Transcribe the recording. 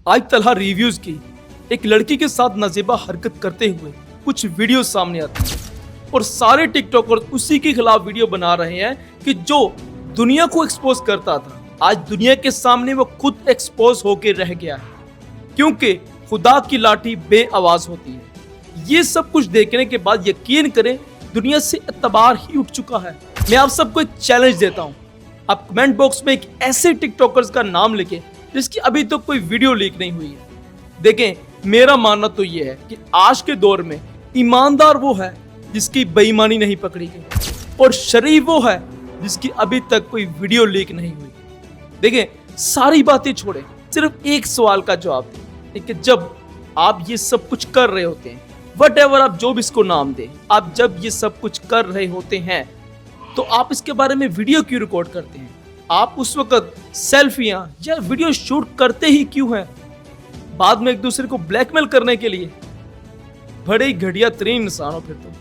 आज तलहा रिव्यूज की एक लड़की के साथ नाजेबा हरकत करते हुए कुछ वीडियो सामने आती है और सारे टिकटॉकर्स उसी के खिलाफ वीडियो बना रहे हैं कि जो दुनिया को एक्सपोज करता था आज दुनिया के सामने वो खुद एक्सपोज होकर रह गया है, क्योंकि खुदा की लाठी बेआवाज होती है। ये सब कुछ देखने के बाद यकीन करें दुनिया से एतबार ही उठ चुका है। मैं आप सबको एक चैलेंज देता हूँ, आप कमेंट बॉक्स में एक ऐसे टिकटॉकर्स का नाम लिखें जिसकी अभी तक कोई वीडियो लीक नहीं हुई है। देखें, मेरा मानना तो ये है कि आज के दौर में ईमानदार वो है जिसकी बेईमानी नहीं पकड़ी गई और शरीफ वो है जिसकी अभी तक कोई वीडियो लीक नहीं हुई। देखें, सारी बातें छोड़ें, सिर्फ एक सवाल का जवाब दें कि जब आप ये सब कुछ कर रहे होते हैं, व्हाटएवर आप जो भी इसको नाम दें, आप जब ये सब कुछ कर रहे होते हैं तो आप इसके बारे में वीडियो क्यों रिकॉर्ड करते हैं? आप उस वक्त सेल्फियां या वीडियो शूट करते ही क्यों हैं? बाद में एक दूसरे को ब्लैकमेल करने के लिए? बड़े ही घटिया तरीन इंसान हो फिर तो।